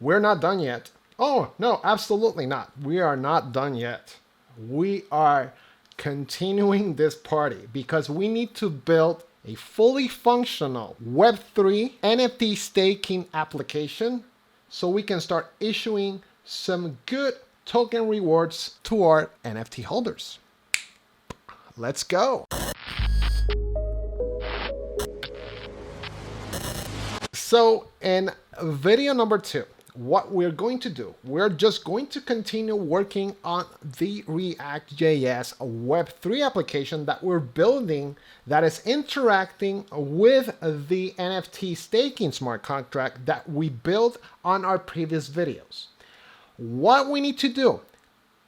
we're not done yet. Oh, no, absolutely not. We are not done yet. We are continuing this party because we need to build a fully functional Web3 NFT staking application so we can start issuing some good token rewards to our NFT holders. Let's go. So in video number 2, what we're going to do, we're just going to continue working on the ReactJS Web3 application that we're building that is interacting with the NFT staking smart contract that we built on our previous videos. What we need to do,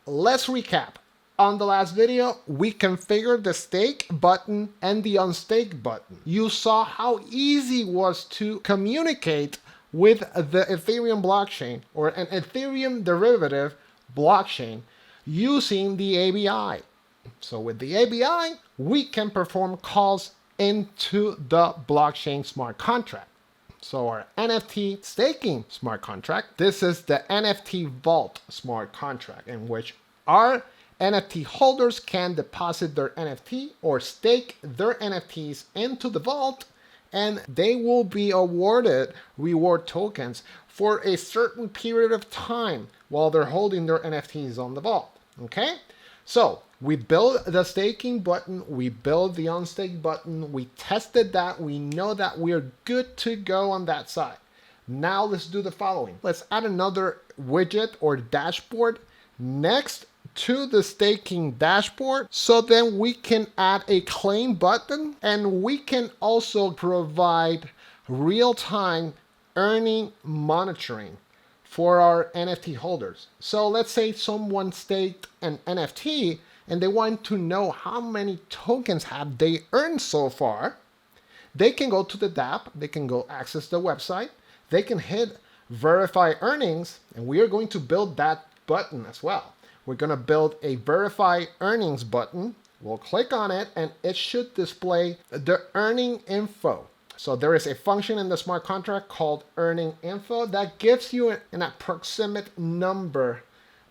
let's recap. On the last video, we configured the stake button and the unstake button. You saw how easy it was to communicate with the Ethereum blockchain or an Ethereum derivative blockchain using the ABI. So with the ABI, we can perform calls into the blockchain smart contract. So our NFT staking smart contract, this is the NFT vault smart contract in which our NFT holders can deposit their NFT or stake their NFTs into the vault, and they will be awarded reward tokens for a certain period of time while they're holding their NFTs on the vault. Okay? So we build the staking button, we build the unstake button, we tested that, we know that we're good to go on that side. Now let's do the following. Let's add another widget or dashboard next to the staking dashboard, so then we can add a claim button and we can also provide real-time earning monitoring for our NFT holders. So let's say someone staked an NFT and they want to know how many tokens have they earned so far. They can go to the dAPP, they can go access the website, they can hit verify earnings, and we are going to build that button as well. We're going to build a verify earnings button. We'll click on it and it should display the earning info. So there is a function in the smart contract called earning info that gives you an approximate number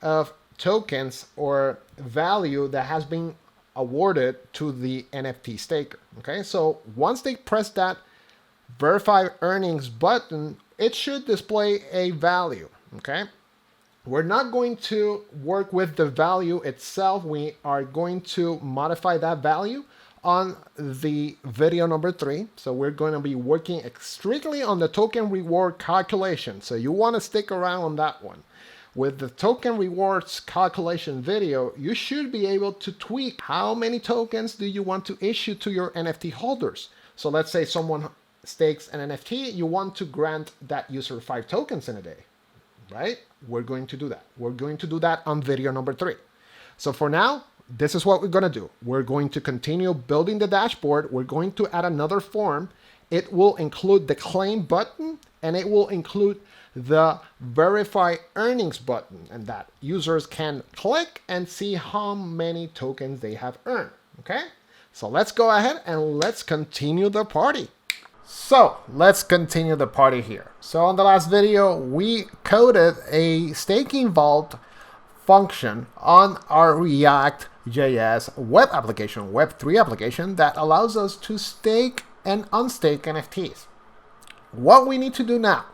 of tokens or value that has been awarded to the NFT staker. Okay, so once they press that verify earnings button, it should display a value. Okay. We're not going to work with the value itself. We are going to modify that value on the video number 3. So we're going to be working strictly on the token reward calculation. So you want to stick around on that one. With the token rewards calculation video, you should be able to tweak how many tokens do you want to issue to your NFT holders. So let's say someone stakes an NFT, you want to grant that user 5 tokens in a day. Right? We're going to do that. We're going to do that on video number 3. So for now, this is what we're going to do. We're going to continue building the dashboard. We're going to add another form. It will include the claim button and it will include the verify earnings button, and that users can click and see how many tokens they have earned. Okay? So let's go ahead and let's continue the party. So let's continue the party here. So on the last video, we coded a staking vault function on our ReactJS web application, Web3 application that allows us to stake and unstake NFTs. What we need to do now,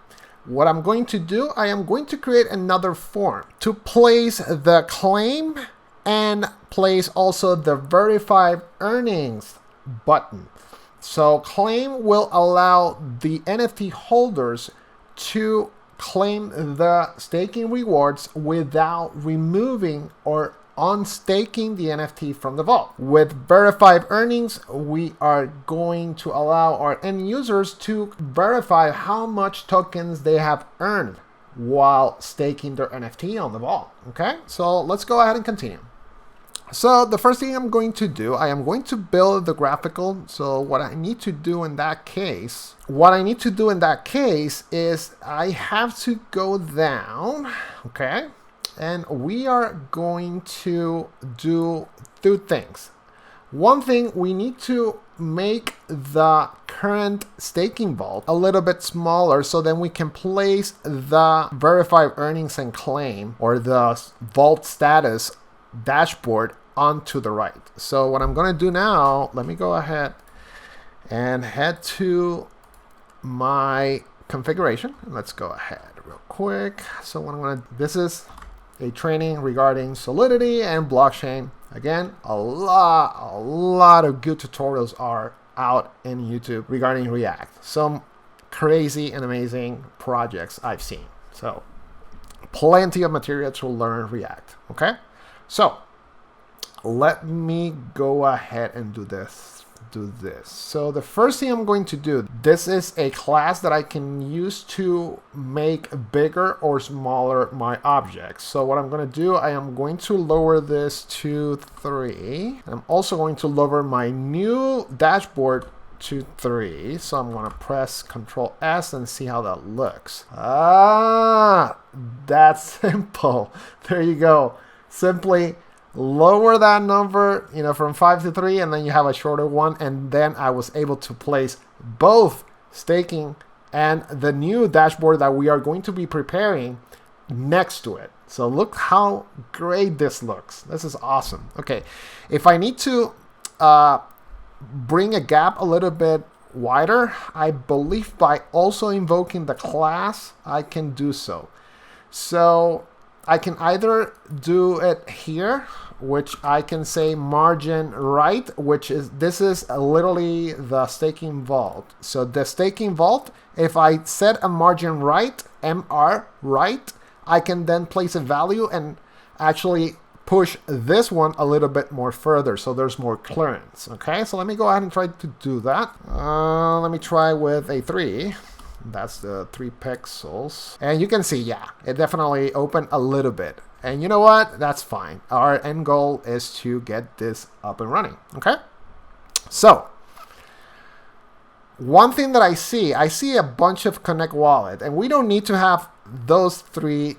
what I'm going to do, I am going to create another form to place the claim and place also the verify earnings button. So claim will allow the NFT holders to claim the staking rewards without removing or unstaking the NFT from the vault. With verified earnings, we are going to allow our end users to verify how much tokens they have earned while staking their NFT on the vault. Okay, so let's go ahead and continue. So the first thing I'm going to do, I am going to build the graphical. So what I need to do in that case, is I have to go down, okay? And we are going to do 2 things. One thing, we need to make the current staking vault a little bit smaller so then we can place the verified earnings and claim or the vault status dashboard onto the right. So what I'm going to do now, let me go ahead and head to my configuration. Let's go ahead real quick. So what I'm going to, this is a training regarding Solidity and blockchain. Again, a lot of good tutorials are out in YouTube regarding React. Some crazy and amazing projects I've seen. So plenty of material to learn React. Okay, so let me go ahead and do this. So the first thing I'm going to do, this is a class that I can use to make bigger or smaller my objects. So what I'm going to do, I am going to lower this to 3. I'm also going to lower my new dashboard to 3. So I'm going to press Control S and see how that looks. That's simple. There you go. Simply lower that number, from 5 to 3, and then you have a shorter one. And then I was able to place both staking and the new dashboard that we are going to be preparing next to it. So look how great this looks. This is awesome. Okay, if I need to bring a gap a little bit wider, I believe by also invoking the class, I can do so. So I can either do it here, which I can say margin right, this is literally the staking vault. So the staking vault, if I set a margin right, MR right, I can then place a value and actually push this one a little bit more further so there's more clearance. Okay, so let me go ahead and try to do that. Let me try with a 3. That's the 3 pixels. And you can see, yeah, it definitely opened a little bit. And you know what? That's fine. Our end goal is to get this up and running. Okay? So, one thing that I see a bunch of Connect Wallet. And we don't need to have those 3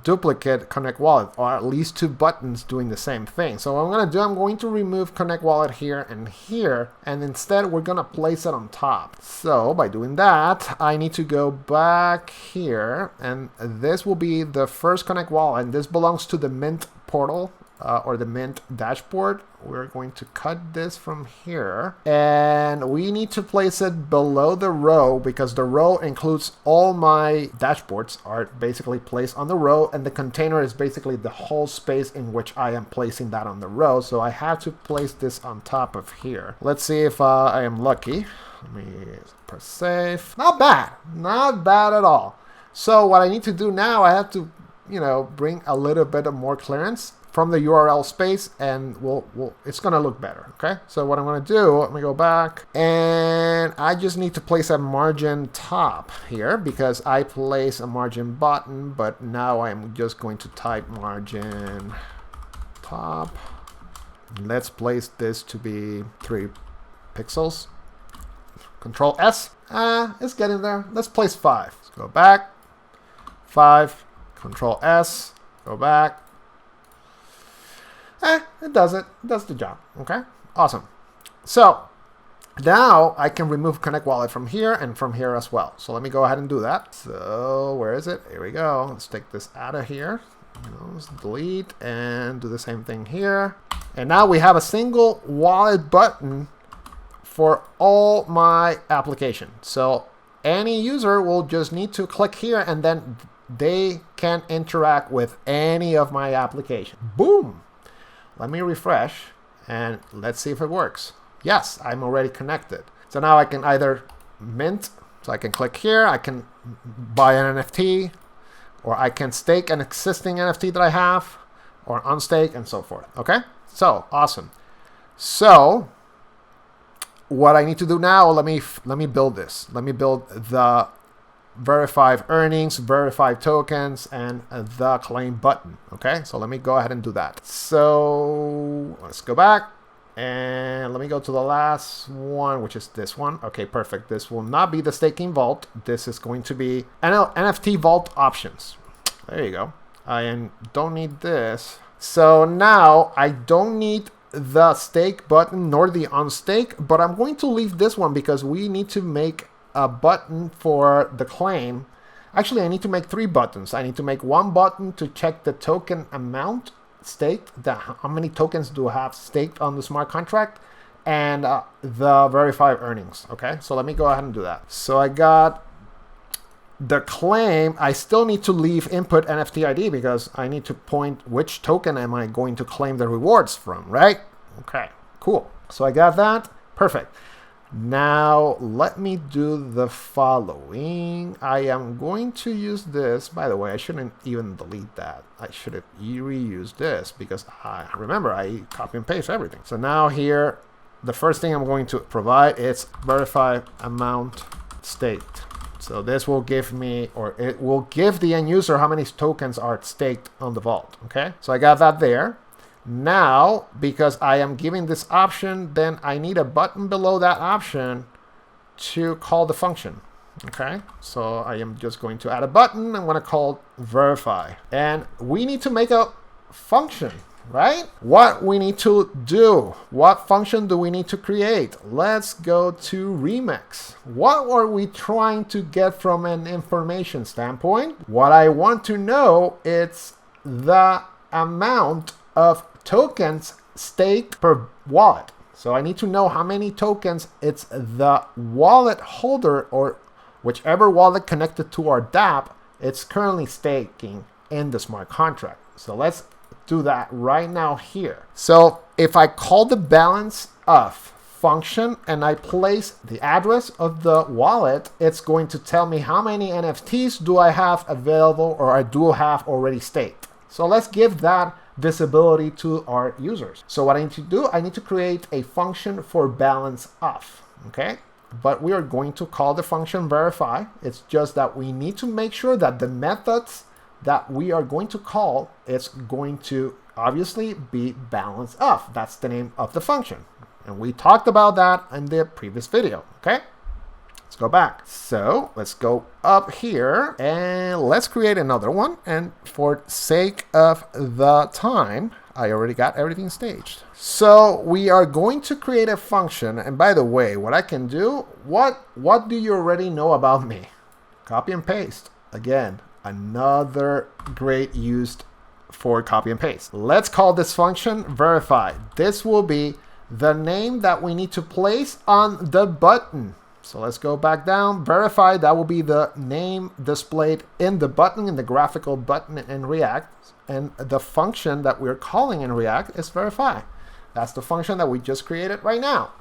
duplicate Connect Wallet, or at least 2 buttons doing the same thing. So what I'm going to do, I'm going to remove Connect Wallet here, and instead we're going to place it on top. So by doing that, I need to go back here, and this will be the first Connect Wallet, and this belongs to the Mint portal, or the Mint dashboard. We're going to cut this from here, and we need to place it below the row because the row includes all my dashboards are basically placed on the row, and the container is basically the whole space in which I am placing that on the row. So I have to place this on top of here. Let's see if I am lucky. Let me press save. Not bad at all. So what I need to do now, I have to, bring a little bit of more clearance from the URL space, and it's gonna look better. Okay, so what I'm gonna do, let me go back, and I just need to place a margin top here because I place a margin button, but now I'm just going to type margin top. Let's place this to be 3 pixels. Control S. It's getting there. Let's place 5. Let's go back. 5. Control S. Go back. It does it. It does the job. Okay, awesome. So now I can remove Connect Wallet from here and from here as well. So let me go ahead and do that. So where is it? Here we go. Let's take this out of here. Let's delete and do the same thing here. And now we have a single wallet button for all my application. So any user will just need to click here and then they can interact with any of my application. Boom. Let me refresh and let's see if it works. Yes, I'm already connected. So now I can either mint, so I can click here, I can buy an NFT, or I can stake an existing NFT that I have, or unstake, and so forth. Okay, so awesome. So what I need to do now, let me build this. Let me build the verified earnings, verified tokens, and the claim button. Okay, so let me go ahead and do that. So let's go back and let me go to the last one, which is this one. Okay, perfect. This will not be the staking vault. This is going to be NFT vault options. There you go. I don't need this. So now I don't need the stake button nor the unstake, but I'm going to leave this one because we need to make a button for the claim. Actually, I need to make 3 buttons. I need to make 1 button to check the token amount staked, how many tokens do I have staked on the smart contract, and the verify earnings. Okay, so let me go ahead and do that. So I got the claim. I still need to leave input NFT ID because I need to point which token am I going to claim the rewards from, right? Okay, cool. So I got that. Perfect. Now let me do the following. I am going to use this. By the way, I shouldn't even delete that. I should have reused this because remember, I copy and paste everything. So now here, the first thing I'm going to provide is verify amount staked. So this will give me, or it will give the end user how many tokens are staked on the vault. Okay, so I got that there. Now, because I am giving this option, then I need a button below that option to call the function. Okay, so I am just going to add a button. I'm going to call verify. And we need to make a function, right? What we need to do, what function do we need to create? Let's go to Remix. What are we trying to get from an information standpoint? What I want to know is the amount of tokens staked per wallet. So I need to know how many tokens it's the wallet holder or whichever wallet connected to our dAPP it's currently staking in the smart contract. So let's do that right now here. So if I call the balance of function and I place the address of the wallet, it's going to tell me how many NFTs do I have available or I do have already staked. So let's give that visibility to our users. So what I need to do, I need to create a function for balance of, okay? But we are going to call the function verify. It's just that we need to make sure that the methods that we are going to call, it's going to obviously be balance of. That's the name of the function. And we talked about that in the previous video, okay? Let's go back. So let's go up here and let's create another one. And for sake of the time, I already got everything staged. So we are going to create a function. And by the way, what I can do, what do you already know about me? Copy and paste. Again, another great use for copy and paste. Let's call this function verify. This will be the name that we need to place on the button. So let's go back down, verify, that will be the name displayed in the button, in the graphical button in React. And the function that we're calling in React is verify. That's the function that we just created right now.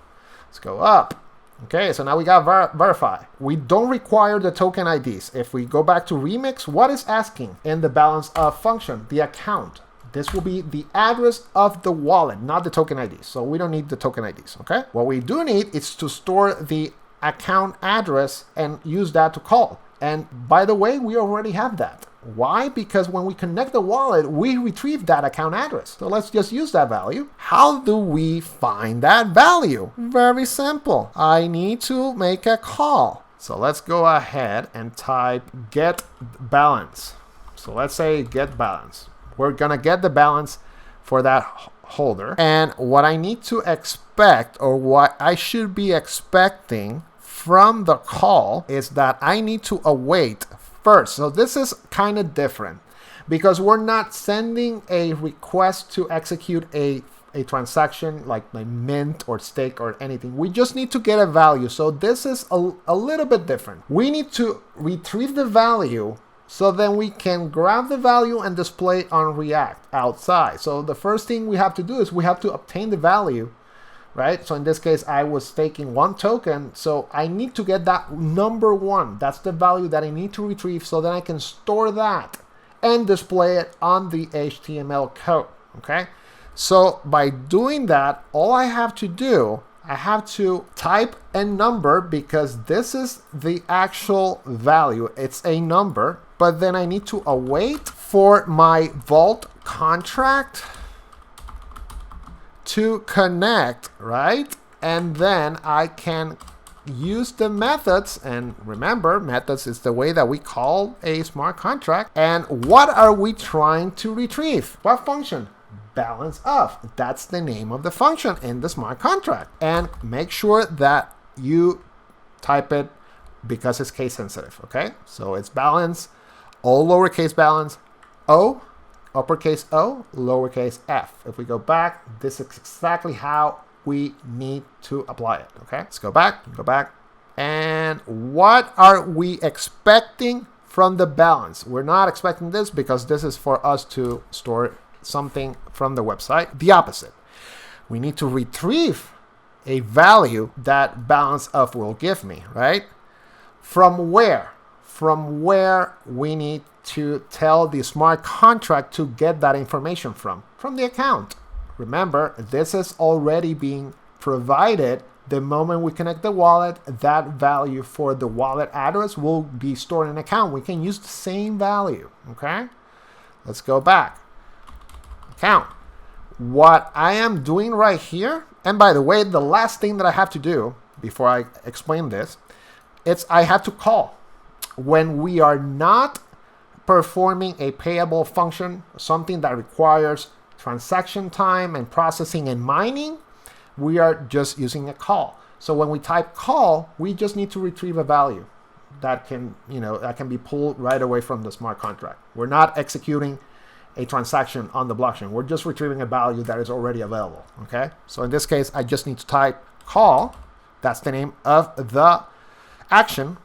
Let's go up. Okay, so now we got verify. We don't require the token IDs. If we go back to Remix, what is asking in the balance of function? The account. This will be the address of the wallet, not the token IDs. So we don't need the token IDs, okay? What we do need is to store the account address and use that to call. And by the way, we already have that. Why? Because when we connect the wallet, we retrieve that account address. So let's just use that value. How do we find that value? Very simple. I need to make a call. So let's go ahead and type get balance. So let's say get balance. We're gonna get the balance for that holder. And what I need to expect, or what I should be expecting from the call, is that I need to await first. So this is kind of different because we're not sending a request to execute a transaction like mint or stake or anything. We just need to get a value. So this is a little bit different. We need to retrieve the value so then we can grab the value and display it on React outside. So the first thing we have to do is we have to obtain the value, right? So in this case, I was staking 1 token. So I need to get that number 1. That's the value that I need to retrieve so then I can store that and display it on the HTML code, okay? So by doing that, all I have to do, I have to type a number because this is the actual value. It's a number, but then I need to await for my vault contract to connect, right? And then I can use the methods, and remember, methods is the way that we call a smart contract. And what are we trying to retrieve? What function? balance of. That's the name of the function in the smart contract. And make sure that you type it because it's case sensitive, okay? So it's balance, all lowercase balance, O, uppercase O, lowercase f. If we go back, this is exactly how we need to apply it, okay? Let's go back. And what are we expecting from the balance? We're not expecting this because this is for us to store something from the website. The opposite. We need to retrieve a value that balance of will give me, right? From where? From where we need to tell the smart contract to get that information from? From the account. Remember, this is already being provided. The moment we connect the wallet, that value for the wallet address will be stored in an account. We can use the same value, okay? Let's go back. Account. What I am doing right here, and by the way, the last thing that I have to do before I explain this, I have to call. When we are not performing a payable function, something that requires transaction time and processing and mining, we are just using a call. So when we type call, we just need to retrieve a value that can, that can be pulled right away from the smart contract. We're not executing a transaction on the blockchain. We're just retrieving a value that is already available, okay? So in this case, I just need to type call. That's the name of the action.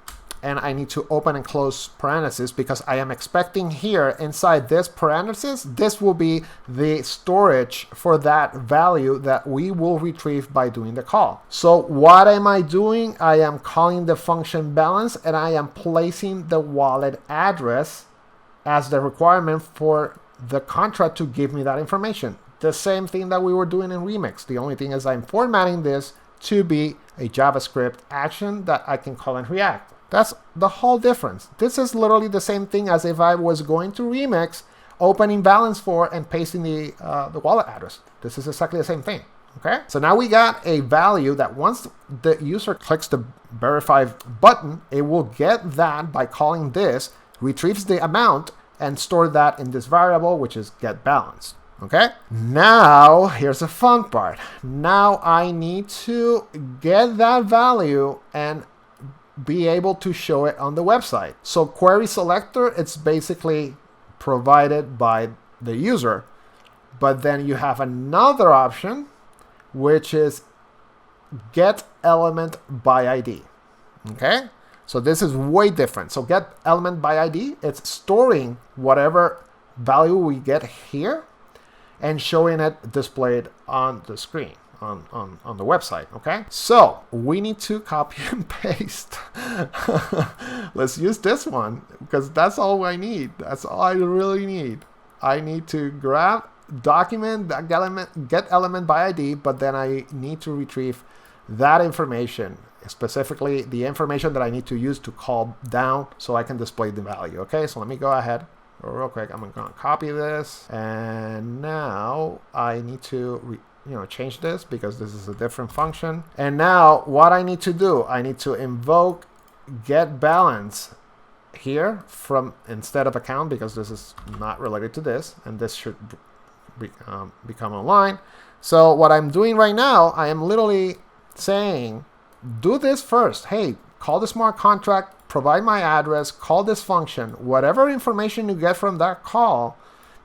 And I need to open and close parentheses because I am expecting here inside this parenthesis, this will be the storage for that value that we will retrieve by doing the call. So what am I doing? I am calling the function balance and I am placing the wallet address as the requirement for the contract to give me that information. The same thing that we were doing in Remix. The only thing is I'm formatting this to be a JavaScript action that I can call in React. That's the whole difference. This is literally the same thing as if I was going to Remix, opening balance for and pasting the wallet address. This is exactly the same thing, okay? So now we got a value that once the user clicks the verify button, it will get that by calling this, retrieves the amount, and store that in this variable, which is get balance, okay? Now, here's the fun part. Now I need to get that value and be able to show it on the website. So query selector, it's basically provided by the user, but then you have another option, which is get element by ID, okay? So this is way different. So get element by ID, it's storing whatever value we get here and showing it displayed on the screen. On the website, okay? So we need to copy and paste. Let's use this one because that's all I need. That's all I really need. I need to grab document that get element by ID, but then I need to retrieve that information, specifically the information that I need to use to call down so I can display the value, okay? So let me go ahead real quick. I'm going to copy this, and now I need to change this because this is a different function. And now what I need to do, I need to invoke get balance here from instead of account because this is not related to this, and this should become online. So what I'm doing right now, I am literally saying, do this first. Hey, call the smart contract, provide my address, call this function. Whatever information you get from that call,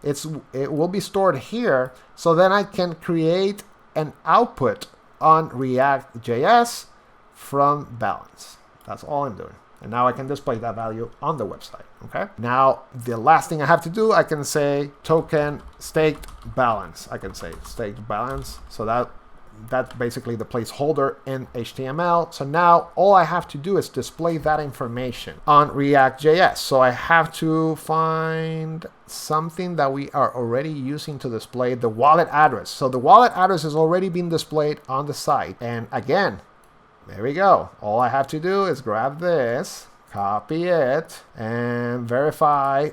it will be stored here, so then I can create an output on ReactJS from balance. That's all I'm doing. And now I can display that value on the website, okay? Now, the last thing I have to do, I can say token staked balance. I can say staked balance, so that's basically the placeholder in HTML. So now all I have to do is display that information on ReactJS. So I have to find something that we are already using to display the wallet address. So the wallet address is already being displayed on the site. And again, there we go. All I have to do is grab this, copy it, and verify,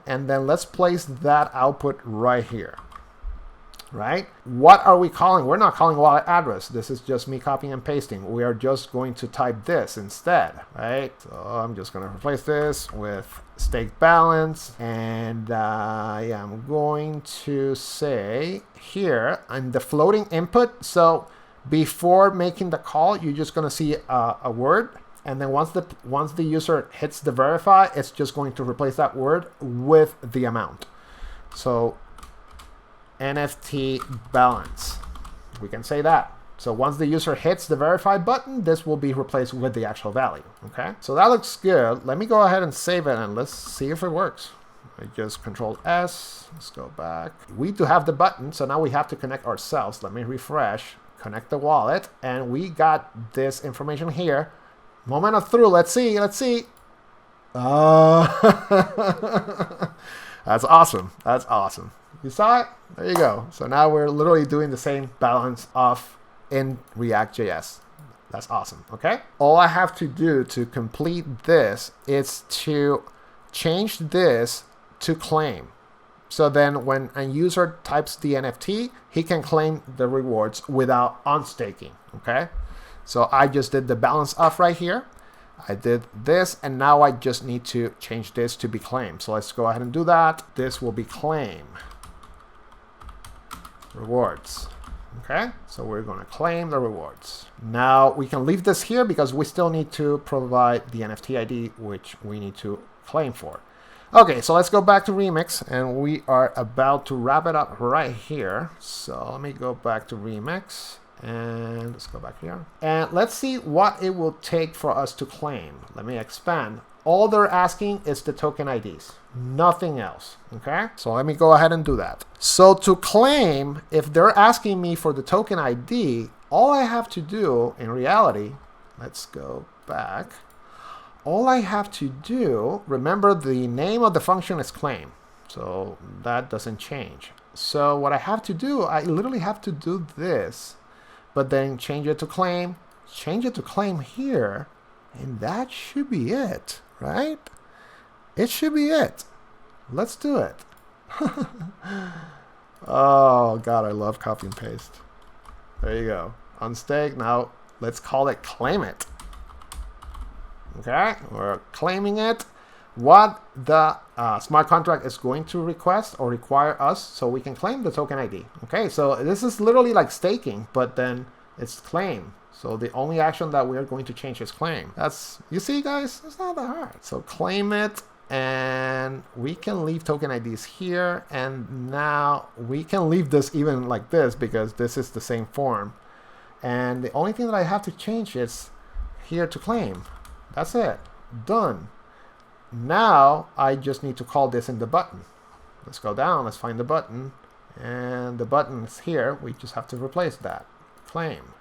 and then let's place that output right here. right? What are we calling? We're not calling wallet address. This is just me copying and pasting. We are just going to type this instead, right? So I'm just going to replace this with stake balance. And yeah, I'm going to say here in the floating input. So before making the call, you're just going to see a word. And then once the user hits the verify, it's just going to replace that word with the amount. So NFT balance, we can say that. So once the user hits the verify button, this will be replaced with the actual value, okay? So that looks good. Let me go ahead and save it and let's see if it works. I just Control S, let's go back. We do have the button, so now we have to connect ourselves. Let me refresh, connect the wallet, and we got this information here. Moment of truth, let's see. That's awesome, that's awesome. You saw it? There you go. So now we're literally doing the same balance off in ReactJS. That's awesome, okay? All I have to do to complete this is to change this to claim. So then when a user types the NFT, he can claim the rewards without unstaking, okay? So I just did the balance off right here. I did this, and now I just need to change this to be claim. So let's go ahead and do that. This will be claim rewards. Okay, so we're going to claim the rewards. Now we can leave this here because we still need to provide the NFT ID, which we need to claim for. Okay, so let's go back to Remix, and we are about to wrap it up right here. So let me go back to Remix, and let's go back here. And let's see what it will take for us to claim. Let me expand. All they're asking is the token IDs, nothing else, okay? So let me go ahead and do that. So to claim, if they're asking me for the token ID, all I have to do in reality, let's go back. All I have to do, remember the name of the function is claim, so that doesn't change. So what I have to do, I literally have to do this, but then change it to claim here, and that should be it. Right? It should be it. Let's do it. Oh, God, I love copy and paste. There you go. Unstake. Now, let's call it claim it. Okay? We're claiming it. What the smart contract is going to request or require us so we can claim the token ID. Okay, so this is literally like staking, but then it's claim. So the only action that we're going to change is claim. That's, you see guys, it's not that hard. So claim it, and we can leave token IDs here. And now we can leave this even like this because this is the same form. And the only thing that I have to change is here to claim. That's it, done. Now I just need to call this in the button. Let's go down, let's find the button. And the button is here, we just have to replace that, claim.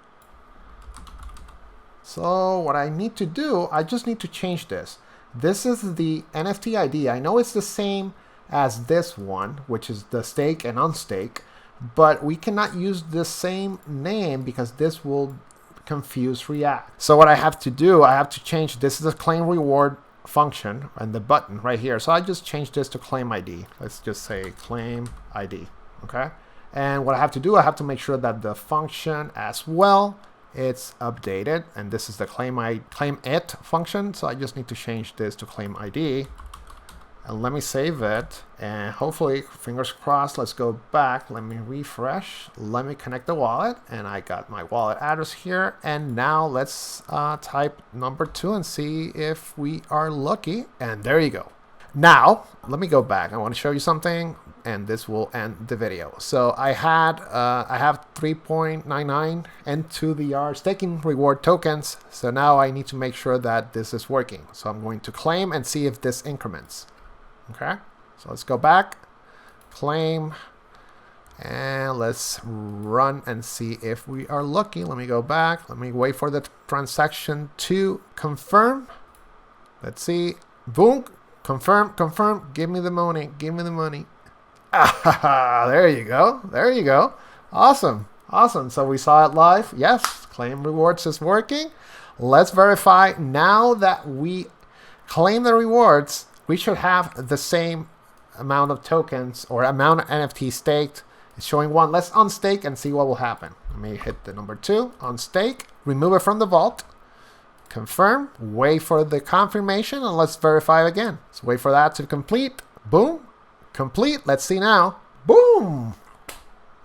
So what I need to do, I just need to change this. This is the NFT ID. I know it's the same as this one, which is the stake and unstake, but we cannot use the same name because this will confuse React. So what I have to do, I have to change, this is a claim reward function and the button right here. So I just change this to claim ID. Let's just say claim ID, okay? And what I have to do, I have to make sure that the function as well, it's updated, and this is the claim it function. So I just need to change this to claim ID, and let me save it, and hopefully, fingers crossed, let's go back, let me refresh, let me connect the wallet, and I got my wallet address here. And now let's type number 2 and see if we are lucky, and there you go. Now let me go back, I want to show you something, and this will end the video. So I have 3.99 N2VR staking reward tokens. So now I need to make sure that this is working. So I'm going to claim and see if this increments. Okay, so let's go back, claim, and let's run and see if we are lucky. Let me go back. Let me wait for the transaction to confirm. Let's see. Boom. Confirm, confirm. Give me the money. Give me the money. Ah, there you go. There you go. Awesome. Awesome. So we saw it live. Yes, claim rewards is working. Let's verify. Now that we claim the rewards, we should have the same amount of tokens or amount of NFT staked It's showing 1. Let's unstake and see what will happen. Let me hit the number 2, unstake, remove it from the vault, confirm, wait for the confirmation, and let's verify again. Let's wait for that to complete. Boom, complete. Let's see now. Boom,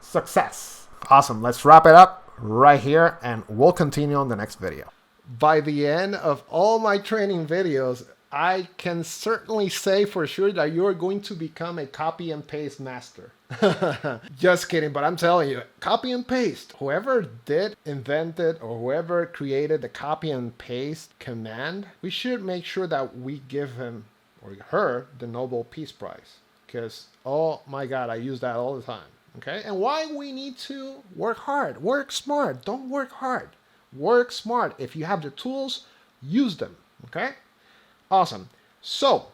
success. Awesome. Let's wrap it up right here, and we'll continue on the next video. By the end of all my training videos, I can certainly say for sure that you're going to become a copy and paste master. Just kidding, but I'm telling you, copy and paste. Whoever invented, or whoever created the copy and paste command, we should make sure that we give him or her the Nobel Peace Prize. Because, oh my God, I use that all the time. Okay? And why we need to work hard. Work smart. Don't work hard. Work smart. If you have the tools, use them. Okay? Awesome. So,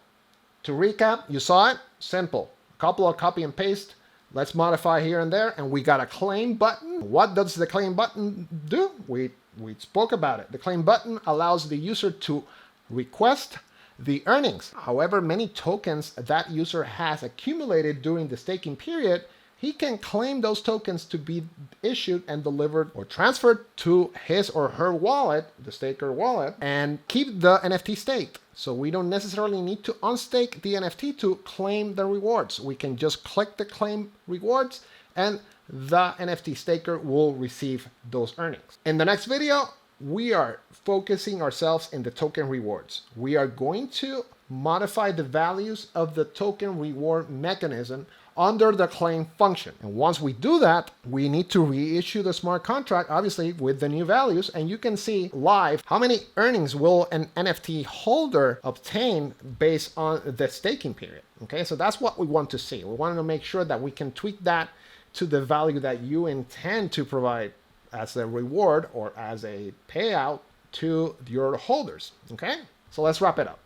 to recap, you saw it. Simple. A couple of copy and paste. Let's modify here and there. And we got a claim button. What does the claim button do? We spoke about it. The claim button allows the user to request the earnings. However many tokens that user has accumulated during the staking period, he can claim those tokens to be issued and delivered or transferred to his or her wallet, the staker wallet, and keep the NFT staked. So we don't necessarily need to unstake the NFT to claim the rewards. We can just click the claim rewards and the NFT staker will receive those earnings. In the next video, we are focusing ourselves in the token rewards. We are going to modify the values of the token reward mechanism under the claim function. And once we do that, we need to reissue the smart contract, obviously with the new values, and you can see live how many earnings will an NFT holder obtain based on the staking period. Okay, so that's what we want to see. We want to make sure that we can tweak that to the value that you intend to provide as a reward or as a payout to your holders. Okay, so let's wrap it up.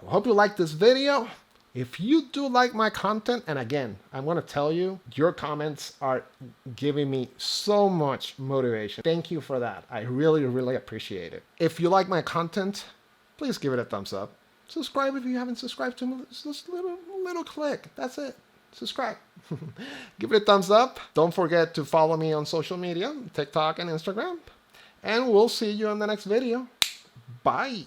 I hope you liked this video. If you do like my content, and again, I'm going to tell you, your comments are giving me so much motivation. Thank you for that. I really, really appreciate it. If you like my content, please give it a thumbs up. Subscribe if you haven't subscribed to me. Just a little click. That's it. Subscribe. Give it a thumbs up. Don't forget to follow me on social media, TikTok and Instagram. And we'll see you in the next video. Bye.